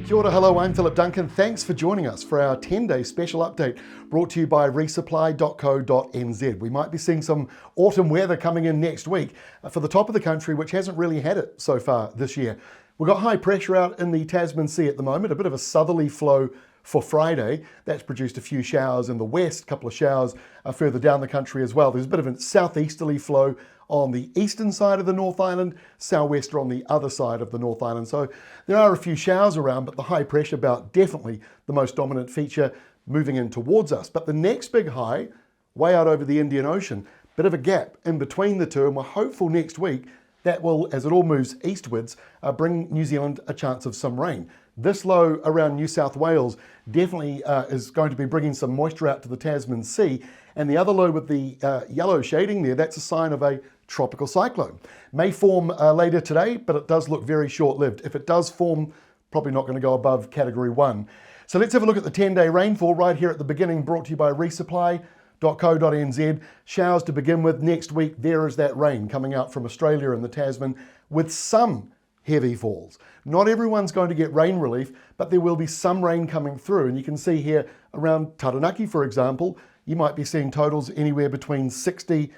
Kia ora, hello, I'm Philip Duncan. Thanks for joining us for our 10-day special update brought to you by resupply.co.nz. We might be seeing some autumn weather coming in next week for the top of the country, which hasn't really had it so far this year. We've got high pressure out in the Tasman Sea at the moment, a bit of a southerly flow for Friday. That's produced a few showers in the west, a couple of showers further down the country as well. There's a bit of a southeasterly flow on the eastern side of the North Island, southwester on the other side of the North Island. So there are a few showers around, but the high pressure belt definitely the most dominant feature moving in towards us. But the next big high, way out over the Indian Ocean, bit of a gap in between the two, and we're hopeful next week that will, as it all moves eastwards, bring New Zealand a chance of some rain. This low around New South Wales definitely is going to be bringing some moisture out to the Tasman Sea, and the other low with the yellow shading there, that's a sign of a tropical cyclone. May form later today, but it does look very short-lived. If it does form, probably not going to go above Category 1. So let's have a look at the 10-day rainfall right here at the beginning, brought to you by resupply.co.nz. Showers to begin with. Next week, there is that rain coming out from Australia and the Tasman with some heavy falls. Not everyone's going to get rain relief, but there will be some rain coming through. And you can see here around Taranaki, for example, you might be seeing totals anywhere between 60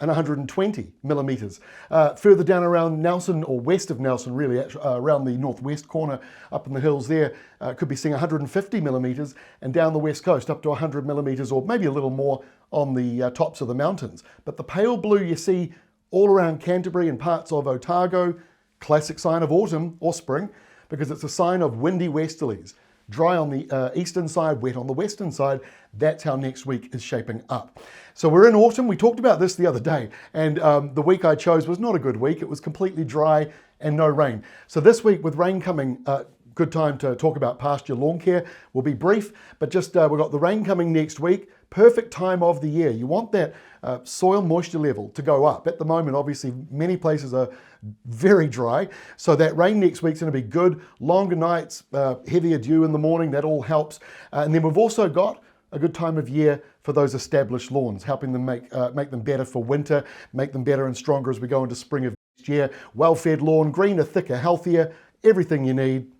and 120 millimetres. Further down around Nelson, or west of Nelson really, around the northwest corner up in the hills there, could be seeing 150 millimetres, and down the west coast up to 100 millimetres, or maybe a little more on the tops of the mountains. But the pale blue you see all around Canterbury and parts of Otago, classic sign of autumn or spring, because it's a sign of windy westerlies. Dry on the eastern side, wet on the western side. That's how next week is shaping up. So we're in autumn. We talked about this the other day, and the week I chose was not a good week. It was completely dry and no rain. So this week with rain coming, good time to talk about pasture lawn care. We'll be brief, but just we've got the rain coming next week. Perfect time of the year. You want that soil moisture level to go up. At the moment, obviously, many places are very dry. So that rain next week's going to be good. Longer nights, heavier dew in the morning, that all helps. And then we've also got a good time of year for those established lawns, helping them make them better for winter, make them better and stronger as we go into spring of next year. Well-fed lawn, greener, thicker, healthier, everything you need.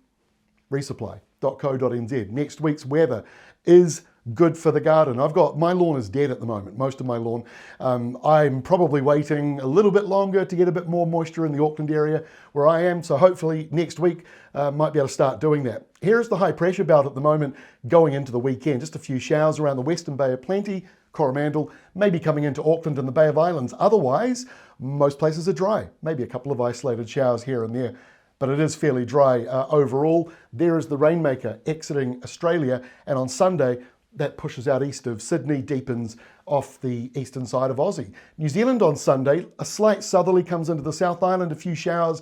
Resupply.co.nz. Next week's weather is good for the garden. My lawn is dead at the moment, most of my lawn. I'm probably waiting a little bit longer to get a bit more moisture in the Auckland area where I am, so hopefully next week might be able to start doing that. Here's the high pressure belt at the moment going into the weekend. Just a few showers around the Western Bay of Plenty, Coromandel, maybe coming into Auckland and the Bay of Islands. Otherwise, most places are dry. Maybe a couple of isolated showers here and there, but it is fairly dry overall. There is the rainmaker exiting Australia, and on Sunday, that pushes out east of Sydney, deepens off the eastern side of Aussie. New Zealand on Sunday, a slight southerly comes into the South Island, a few showers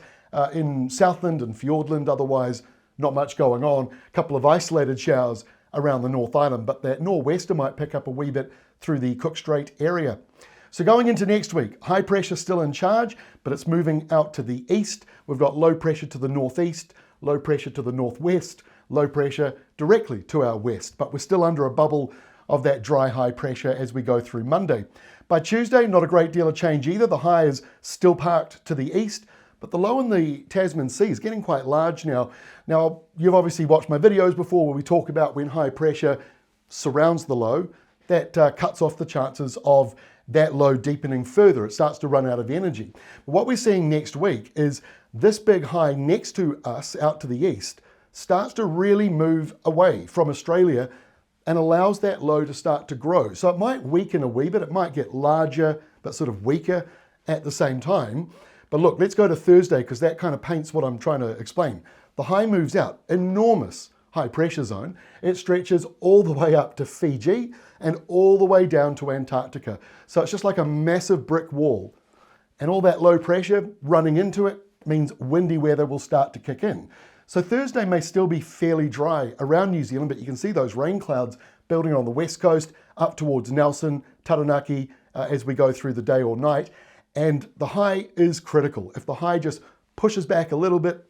in Southland and Fiordland, otherwise not much going on. A couple of isolated showers around the North Island, but that nor'wester might pick up a wee bit through the Cook Strait area. So going into next week, high pressure still in charge, but it's moving out to the east. We've got low pressure to the northeast, low pressure to the northwest, low pressure directly to our west, but we're still under a bubble of that dry high pressure as we go through Monday. By Tuesday, not a great deal of change either. The high is still parked to the east, but the low in the Tasman Sea is getting quite large now. Now, you've obviously watched my videos before where we talk about when high pressure surrounds the low, that cuts off the chances of that low deepening further. It starts to run out of energy. But what we're seeing next week is this big high next to us out to the east starts to really move away from Australia and allows that low to start to grow. So it might weaken a wee bit, it might get larger, but sort of weaker at the same time. But look, let's go to Thursday, because that kind of paints what I'm trying to explain. The high moves out, enormous high pressure zone. It stretches all the way up to Fiji and all the way down to Antarctica. So it's just like a massive brick wall. And all that low pressure running into it means windy weather will start to kick in. So Thursday may still be fairly dry around New Zealand, but you can see those rain clouds building on the west coast up towards Nelson, Taranaki as we go through the day or night. And the high is critical. If the high just pushes back a little bit,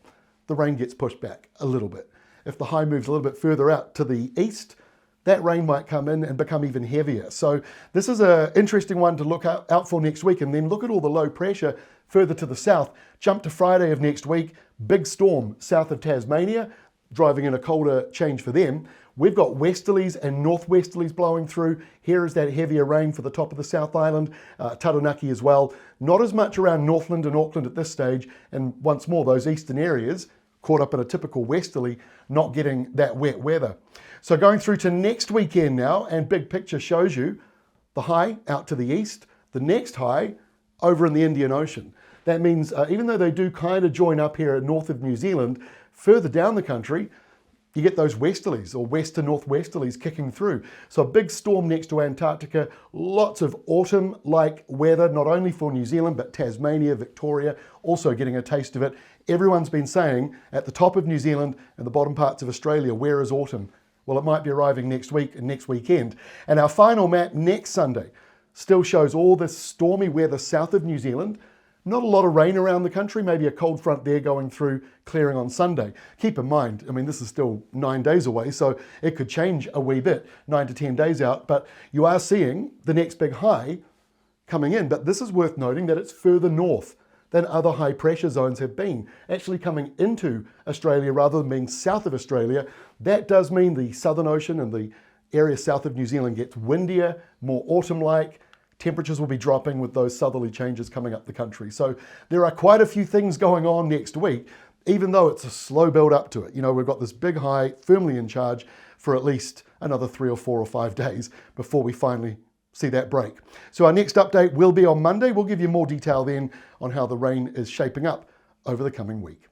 the rain gets pushed back a little bit. If the high moves a little bit further out to the east, that rain might come in and become even heavier. So this is an interesting one to look out for next week. And then look at all the low pressure further to the south. Jump to Friday of next week, big storm south of Tasmania. driving in a colder change for them. We've got westerlies and northwesterlies blowing through. Here is that heavier rain for the top of the South Island, Taranaki as well. Not as much around Northland and Auckland at this stage. And once more, those eastern areas caught up in a typical westerly, not getting that wet weather. So going through to next weekend now, and big picture shows you the high out to the east, the next high over in the Indian Ocean. That means even though they do kind of join up here north of New Zealand, further down the country, you get those westerlies or west to northwesterlies kicking through. So a big storm next to Antarctica, lots of autumn-like weather, not only for New Zealand, but Tasmania, Victoria, also getting a taste of it. Everyone's been saying at the top of New Zealand and the bottom parts of Australia, where is autumn? Well, it might be arriving next week and next weekend. And our final map next Sunday still shows all this stormy weather south of New Zealand. Not a lot of rain around the country, maybe a cold front there going through, clearing on Sunday. Keep in mind, I mean, this is still 9 days away, so it could change a wee bit, 9 to 10 days out, but you are seeing the next big high coming in. But this is worth noting that it's further north than other high pressure zones have been, actually coming into Australia rather than being south of Australia. That does mean the Southern Ocean and the area south of New Zealand gets windier, more autumn-like. Temperatures will be dropping with those southerly changes coming up the country. So there are quite a few things going on next week, even though it's a slow build up to it. You know, we've got this big high firmly in charge for at least another 3 or 4 or 5 days before we finally see that break. So our next update will be on Monday. We'll give you more detail then on how the rain is shaping up over the coming week.